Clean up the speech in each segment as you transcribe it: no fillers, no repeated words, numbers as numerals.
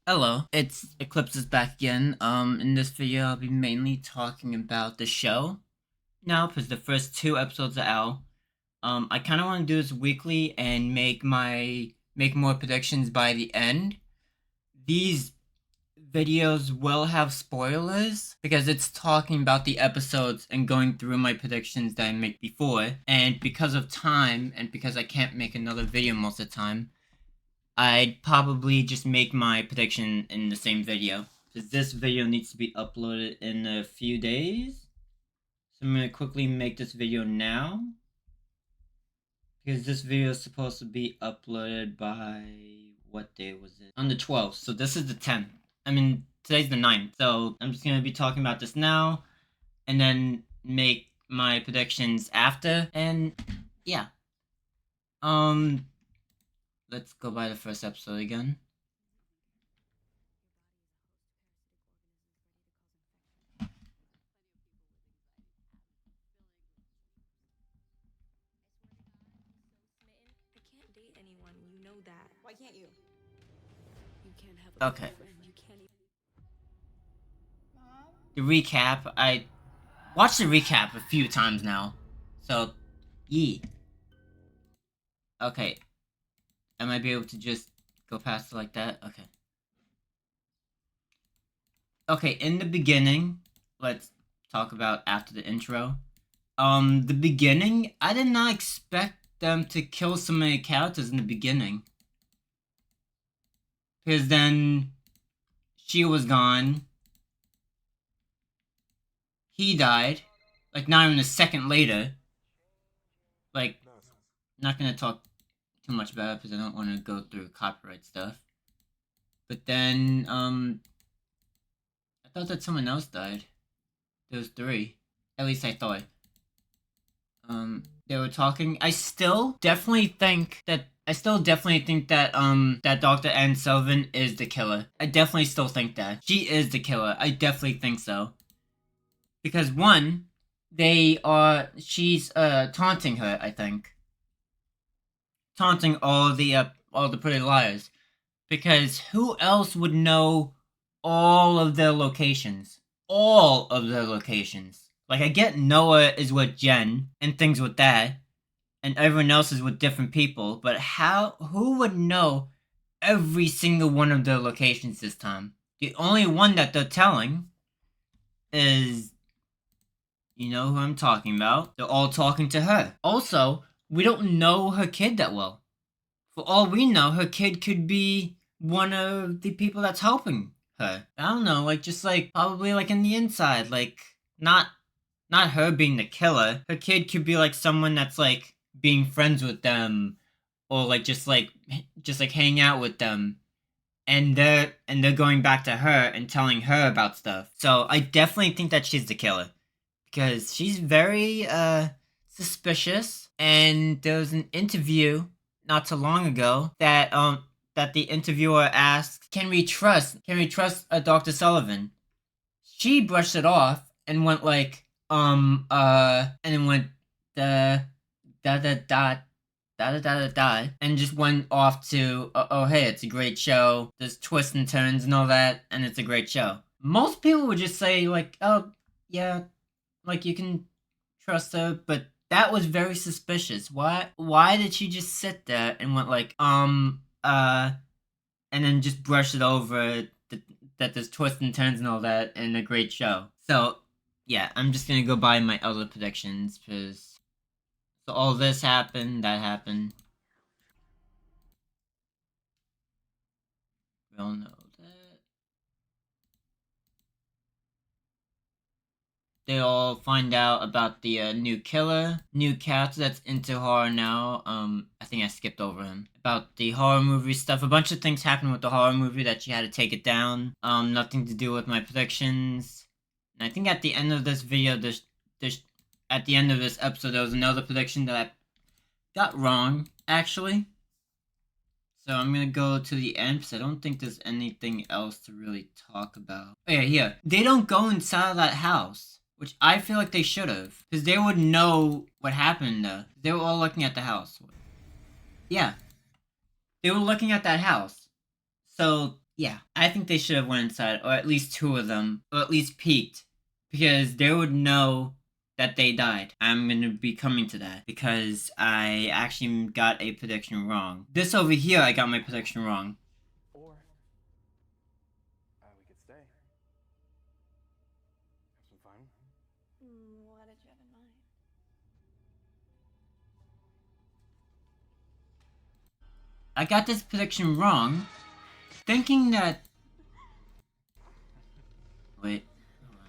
Hello, it's Eclipse is back again. In this video, I'll be mainly talking about the show now, because the first two episodes are out. I kind of want to do this weekly and make more predictions by the end. These videos will have spoilers because it's talking about the episodes and going through my predictions that I made before. And because of time, and because I can't make another video most of the time, I'd probably just make my prediction in the same video. Because this video needs to be uploaded in a few days. So I'm going to quickly make this video now. Because this video is supposed to be uploaded by... what day was it? On the 12th. So this is the 10th. I mean, today's the 9th. So I'm just going to be talking about this now. And then make my predictions after. And yeah. Let's go by the first episode again. Anyone, you know that. Why can't you? You can't have a Okay. friend. You can't even... Mom? The recap, I watched the recap a few times now. So, yee. Okay. I might be able to just go past it like that. Okay. Okay, in the beginning, let's talk about after the intro. The beginning, I did not expect them to kill so many characters in the beginning. Because then she was gone. He died. Like, not even a second later. Like, not gonna talk too much about it because I don't want to go through copyright stuff. But then, I thought that someone else died. There was 3. At least I thought. They were talking. I still definitely think that that Dr. Ann Sullivan is the killer. I definitely still think that. She is the killer. I definitely think so. Because one, she's taunting her, I think. Taunting all the pretty liars. Because who else would know all of their locations? All of their locations. Like, I get Noah is with Jen and things with that, and everyone else is with different people, but who would know every single one of their locations this time? The only one that they're telling is, you know who I'm talking about. They're all talking to her. Also, we don't know her kid that well. For all we know, her kid could be one of the people that's helping her. I don't know, like, just like, probably like in the inside, like, not her being the killer. Her kid could be like someone that's like being friends with them, or like just like hang out with them, and they're going back to her and telling her about stuff. So I definitely think that she's the killer because she's very suspicious. And there was an interview not too long ago that the interviewer asked, "Can we trust a Dr. Sullivan?" She brushed it off and went like, and then went da da da da da da da da, and just went off to, oh hey, it's a great show. There's twists and turns and all that, and it's a great show. Most people would just say like, oh yeah, like you can trust her, but that was very suspicious. Why did she just sit there and went like, and then just brush it over that there's twists and turns and all that in a great show? So yeah, I'm just gonna go by my other predictions because so all this happened, that happened. We all know that. They all find out about the new killer, new character that's into horror now. I think I skipped over him. About the horror movie stuff. A bunch of things happened with the horror movie that she had to take it down. Nothing to do with my predictions. And I think at the end of this video, at the end of this episode, there was another prediction that I got wrong, actually. So I'm gonna go to the end because I don't think there's anything else to really talk about. Oh yeah, here. They don't go inside of that house, which I feel like they should have, because they would know what happened. They were all looking at the house. Yeah. They were looking at that house. So, Yeah, I think they should have went inside, or at least two of them, or at least peeked, because they would know that they died. I'm gonna be coming to that because I actually got a prediction wrong. This over here, I got my prediction wrong. Or we could stay. Have some fun. What did you have in mind? I got this prediction wrong, thinking that. Wait. Hold on.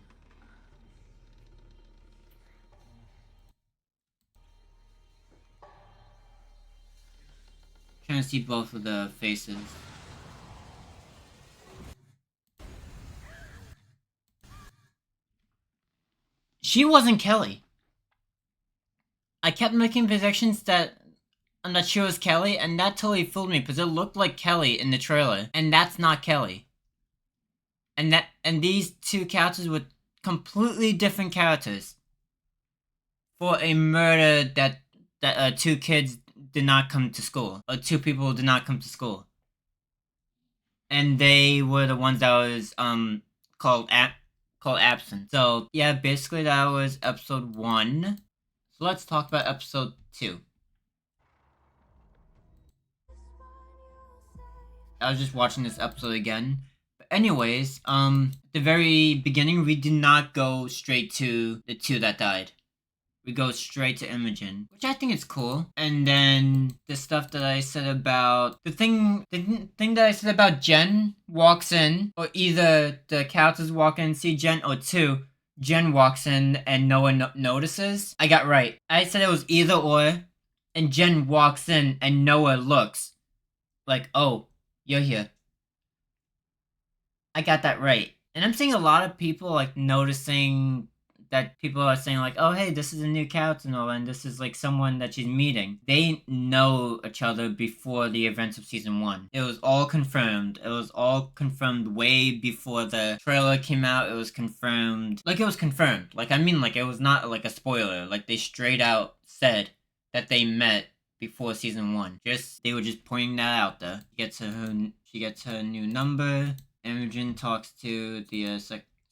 Trying to see both of the faces. She wasn't Kelly. I kept making predictions that she was Kelly, and that totally fooled me because it looked like Kelly in the trailer, and that's not Kelly. And these two characters were completely different characters for a murder that two kids did not come to school, or two people did not come to school, and they were the ones that was called absent. So yeah, basically that was episode 1. So let's talk about episode 2. I was just watching this episode again. But anyways, the very beginning, we did not go straight to the two that died. We go straight to Imogen, which I think is cool. And then the stuff that I said about the thing that I said about Jen walks in, or either the characters walk in and see Jen, or two, Jen walks in and no one notices. I got right. I said it was either or, and Jen walks in and Noah looks like, oh, you're here. I got that right. And I'm seeing a lot of people like noticing that people are saying like, oh hey, this is a new character and all, and this is like someone that she's meeting. They know each other before the events of season 1. It was all confirmed. It was all confirmed way before the trailer came out. It was confirmed. Like it was confirmed. Like I mean, like it was not like a spoiler. Like they straight out said that they met before season 1. They were just pointing that out there. She gets her new number. Imogen talks to the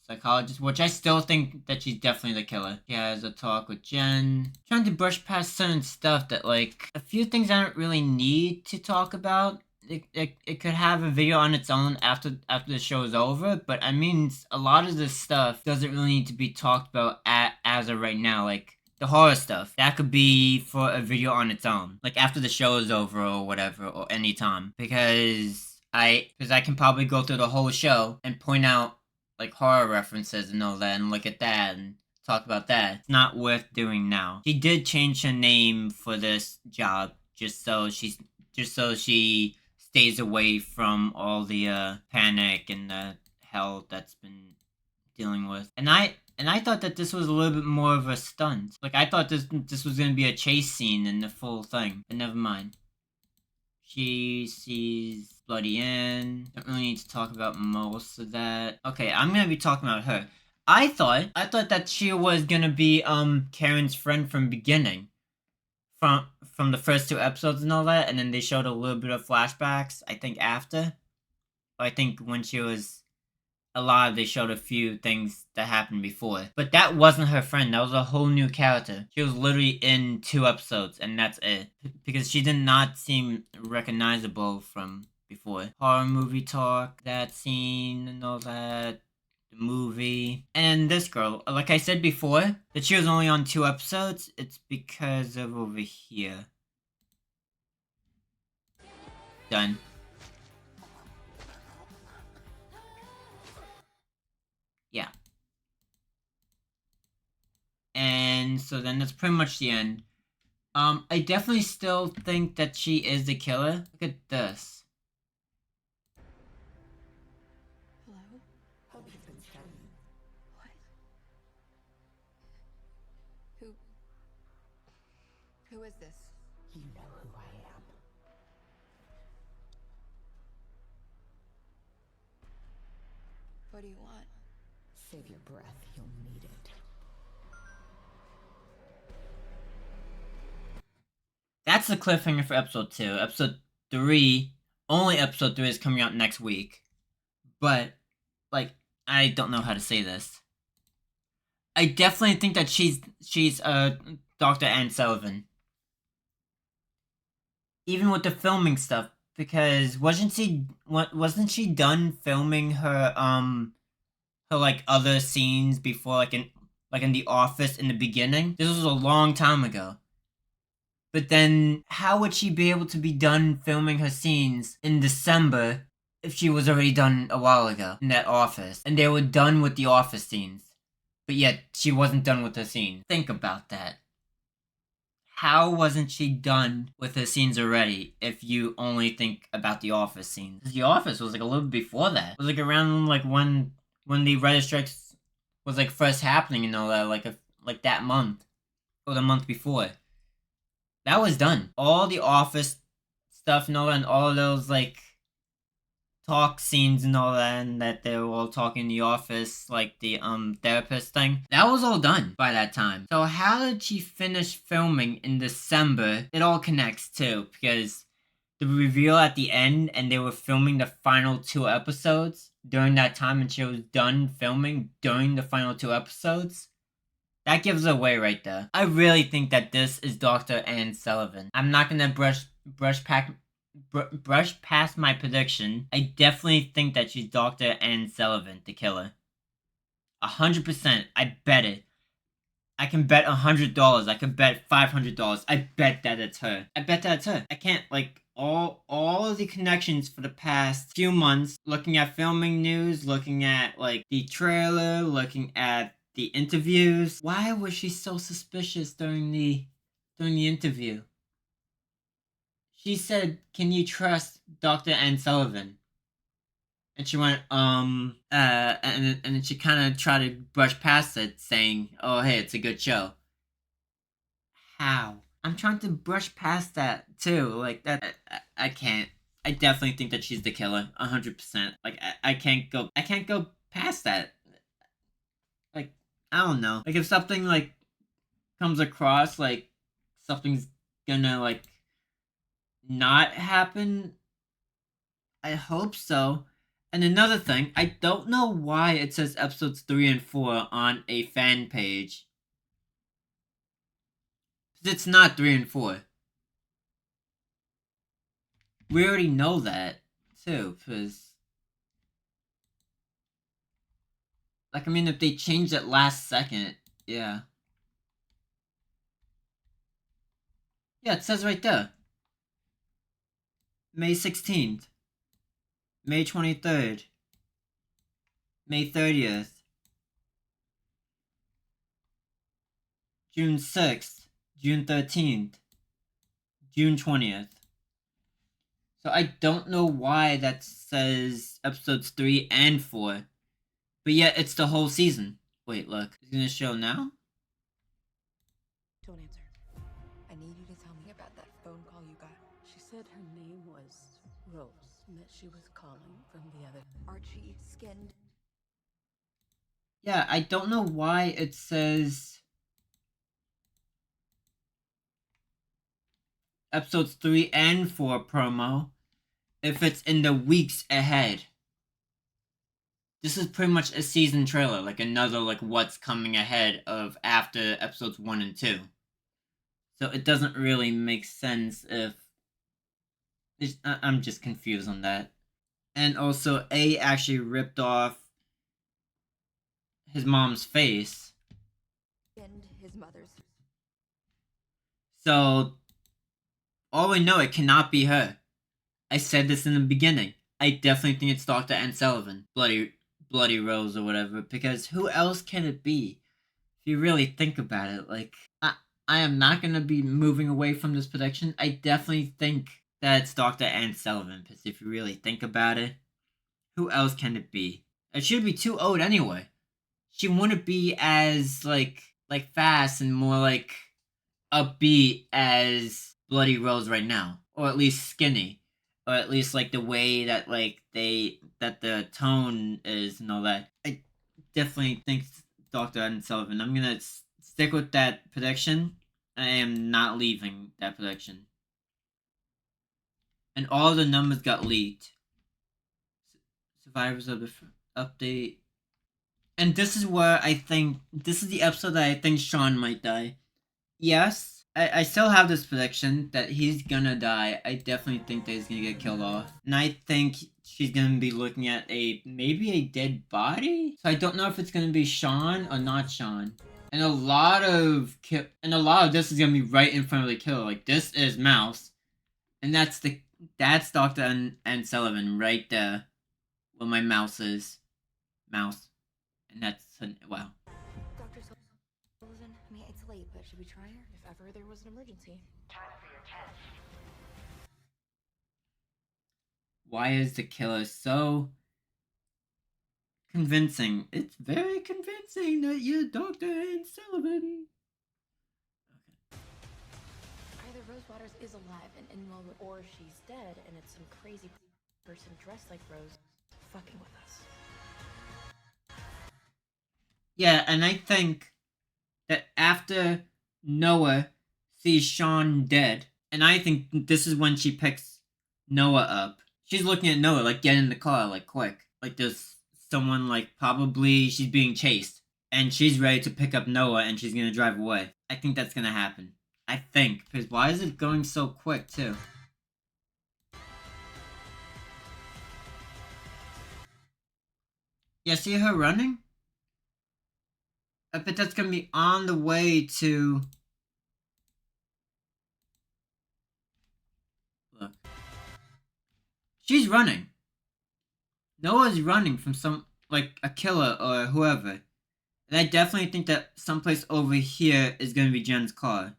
psychologist, which I still think that she's definitely the killer. She has a talk with Jen, trying to brush past certain stuff that, like, a few things I don't really need to talk about. It could have a video on its own after the show is over, but I mean, a lot of this stuff doesn't really need to be talked about as of right now. Like, the horror stuff, that could be for a video on its own, like after the show is over or whatever, or anytime, because I can probably go through the whole show and point out like horror references and all that, and look at that and talk about that. It's not worth doing now. She did change her name for this job just so she stays away from all the panic and the hell that's been dealing with. And I thought that this was a little bit more of a stunt. Like I thought this was gonna be a chase scene in the full thing, but never mind. She sees Bloody Ann. Don't really need to talk about most of that. Okay, I'm gonna be talking about her. I thought that she was gonna be Karen's friend from beginning. From the first 2 episodes and all that, and then they showed a little bit of flashbacks, I think after. I think when she was alive, they showed a few things that happened before. But that wasn't her friend. That was a whole new character. She was literally in 2 episodes, and that's it. Because she did not seem recognizable from before. Horror movie talk, that scene, and all that. The movie. And this girl, like I said before, that she was only on 2 episodes, it's because of over here. Done. Yeah. And so then that's pretty much the end. I definitely still think that she is the killer. Look at this. Hello? Hope you've been studying. What? Who is this? You know who I am. What do you want? Save your breath, you'll need it. That's the cliffhanger for episode 2. Episode 3, only episode 3 is coming out next week. but like I don't know how to say this. I definitely think that she's Dr. Anne Sullivan. Even with the filming stuff, because wasn't she done filming her like other scenes before like in the office in the beginning? This was a long time ago. But then how would she be able to be done filming her scenes in December if she was already done a while ago in that office? And they were done with the office scenes. But yet she wasn't done with her scenes. Think about that. How wasn't she done with her scenes already if you only think about the office scenes? 'Cause the office was like a little before that. It was like around like when the writer strikes was like first happening and all that, like that month or the month before. That was done. All the office stuff and all that, and all of those like talk scenes and all that, and that they were all talking in the office, like the therapist thing. That was all done by that time. So how did she finish filming in December? It all connects too, because the reveal at the end, and they were filming the final 2 episodes during that time, and she was done filming during the final 2 episodes. That gives it away right there. I really think that this is Dr. Anne Sullivan. I'm not gonna brush past my prediction. I definitely think that she's Dr. Anne Sullivan, the killer. 100%. I bet it. I can bet $100. I can bet $500. I bet that it's her. I bet that it's her. I can't like all of the connections for the past few months, looking at filming news, looking at like the trailer, looking at the interviews. Why was she so suspicious during the interview? She said, "Can you trust Dr. Anne Sullivan?" And she went, and then she kind of tried to brush past it, saying, "Oh, hey, it's a good show." How? I'm trying to brush past that too. Like that, I can't. I definitely think that she's the killer, 100%. Like I can't go past that. Like I don't know. Like if something like comes across like something's gonna like not happen, I hope so. And another thing, I don't know why it says episodes 3 and 4 on a fan page. It's not 3 and 4. We already know that, too, because... Like, I mean, if they changed it last second, yeah. Yeah, it says right there. May 16th. May 23rd. May 30th. June 6th. June 13th. June 20th. So I don't know why that says episodes 3 and 4. But yet it's the whole season. Wait, look. It's gonna show now? Don't answer. I need you to tell me about that phone call you got. She said her name was Rose, and that she was calling from the other. Archie skinned. Yeah, I don't know why it says episodes 3 and 4 promo if it's in the weeks ahead. This is pretty much a season trailer, like another like what's coming ahead of after episodes 1 and 2. So it doesn't really make sense if I'm just confused on that. And also A actually ripped off his mom's face. Skinned his mother's. So all we know, it cannot be her. I said this in the beginning. I definitely think it's Dr. Anne Sullivan. Bloody Rose or whatever, because who else can it be? If you really think about it, like I am not gonna be moving away from this prediction. I definitely think that it's Dr. Anne Sullivan, because if you really think about it, who else can it be? It should be too old anyway. She wouldn't be as like fast and more like upbeat as Bloody Rose right now, or at least skinny, or at least like the way that like that the tone is and all that. I definitely think Dr. Anne Sullivan. I'm gonna stick with that prediction. I am not leaving that prediction. And all the numbers got leaked. So Survivors of the update. And this is where I think this is the episode that I think Sean might die. Yes, I still have this prediction that he's gonna die. I definitely think that he's gonna get killed off. And I think she's gonna be looking at maybe a dead body? So I don't know if it's gonna be Sean or not Sean. And a lot of this is gonna be right in front of the killer. Like, this is Mouse. And that's Dr. and Sullivan right there. Where my mouse is. Mouse. And that's, wow. Dr. Sullivan, I mean, it's late, but should we try her? If ever there was an emergency. Time for your test. Why is the killer so convincing? It's very convincing that you're Dr. and Sullivan. Either Rose Waters is alive and in the moment, or she's dead, and it's some crazy person dressed like Rose fucking with us. Yeah, and I think that after Noah sees Sean dead, and I think this is when she picks Noah up. She's looking at Noah, like, get in the car, like, quick. Like, there's someone, like, probably she's being chased. And she's ready to pick up Noah, and she's gonna drive away. I think that's gonna happen. I think. Because why is it going so quick, too? Yeah, see her running? I bet that's gonna be on the way to... Look. She's running. Noah's running from some, like, a killer or whoever. And I definitely think that someplace over here is gonna be Jen's car.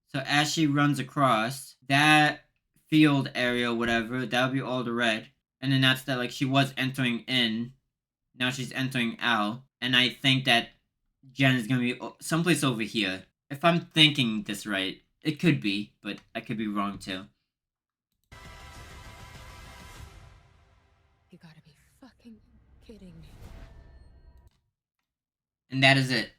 So as she runs across that field area, whatever, that'll be all the red. And then that's that, like, she was entering in. Now she's entering out. And I think that Jen is gonna be someplace over here. If I'm thinking this right, it could be, but I could be wrong too. You gotta be fucking kidding me. And that is it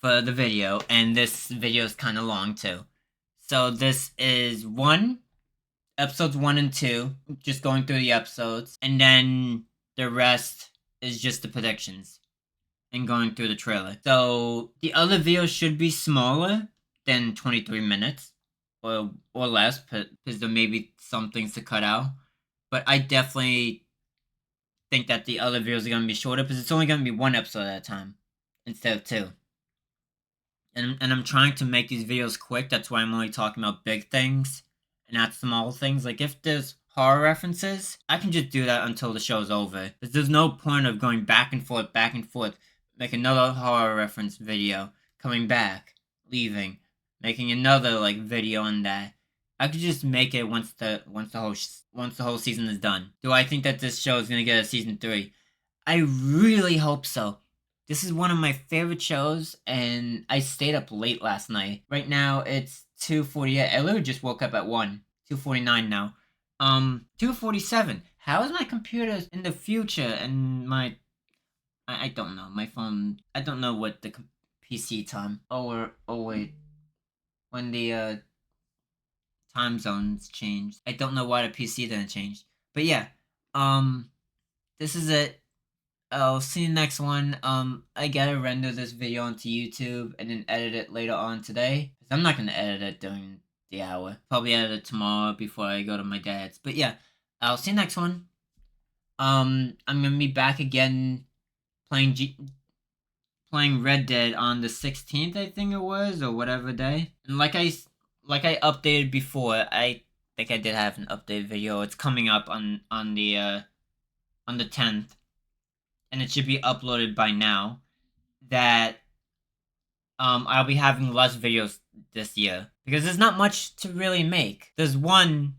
for the video, and this video is kind of long too. So this is episodes 1 and 2, just going through the episodes, and then the rest is just the predictions and going through the trailer. So the other videos should be smaller than 23 minutes or less, because there may be some things to cut out. But I definitely think that the other videos are going to be shorter, because it's only going to be 1 episode at a time instead of 2. And I'm trying to make these videos quick. That's why I'm only talking about big things and not small things. Like, if there's horror references, I can just do that until the show's over. There's no point of going back and forth, make another horror reference video, coming back, leaving, making another, like, video on that. I could just make it once the whole season is done. Do I think that this show is gonna get a season 3? I really hope so. This is one of my favorite shows, and I stayed up late last night. Right now it's 2:48. I literally just woke up at 2:49 now. 2:47. How is my computer in the future and my... I don't know. My phone... I don't know what the PC time... Oh wait. When the, time zones changed. I don't know why the PC didn't change. But yeah. This is it. I'll see you next one. I gotta render this video onto YouTube and then edit it later on today. I'm not gonna edit it during the hour. Probably edit it tomorrow before I go to my dad's. But yeah, I'll see you next one. I'm gonna be back again playing Red Dead on the 16th, I think it was, or whatever day. And like I updated before, I think I did have an updated video. It's coming up on the 10th. And it should be uploaded by now, that I'll be having less videos this year, because there's not much to really make. There's 1,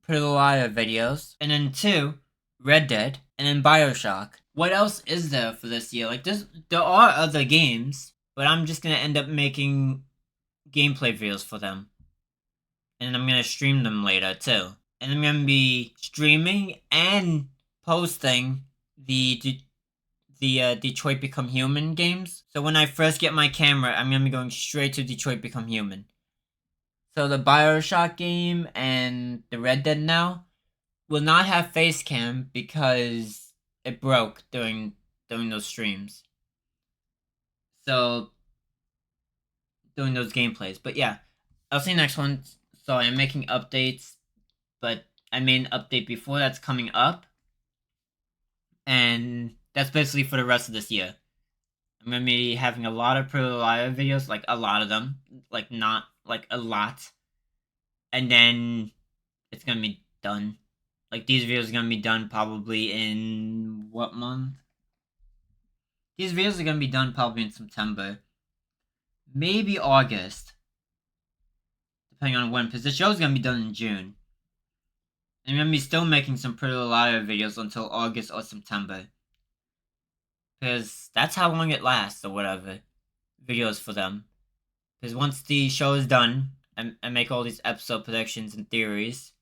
Pretty Little Liars videos, and then 2, Red Dead, and then BioShock. What else is there for this year? Like, there are other games, but I'm just gonna end up making gameplay videos for them. And I'm gonna stream them later, too. And I'm gonna be streaming and posting the Detroit Become Human games. So when I first get my camera, I'm gonna be going straight to Detroit Become Human. So the BioShock game and the Red Dead now will not have face cam, because it broke during those streams. So doing those gameplays. But yeah, I'll see you next one. Sorry, I'm making updates, but I made an update before that's coming up, and that's basically for the rest of this year. I'm gonna be having a lot of Pro Liar videos, like a lot of them, like not like a lot, and then it's gonna be done. Like these videos are gonna be done probably in what month? These videos are gonna be done probably in September, maybe August, depending on when, because the show's gonna be done in June. And I'm gonna be still making some Pretty Little Liar videos until August or September, because that's how long it lasts or whatever. Videos for them, because once the show is done, I make all these episode predictions and theories.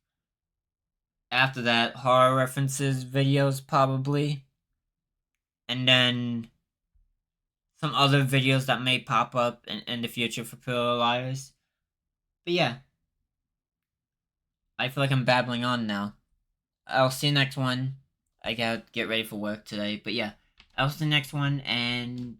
After that, horror references videos probably, and then some other videos that may pop up in the future for Pretty Little Liars. But yeah, I feel like I'm babbling on now. I'll see you next one. I gotta get ready for work today. But yeah, I'll see you next one, and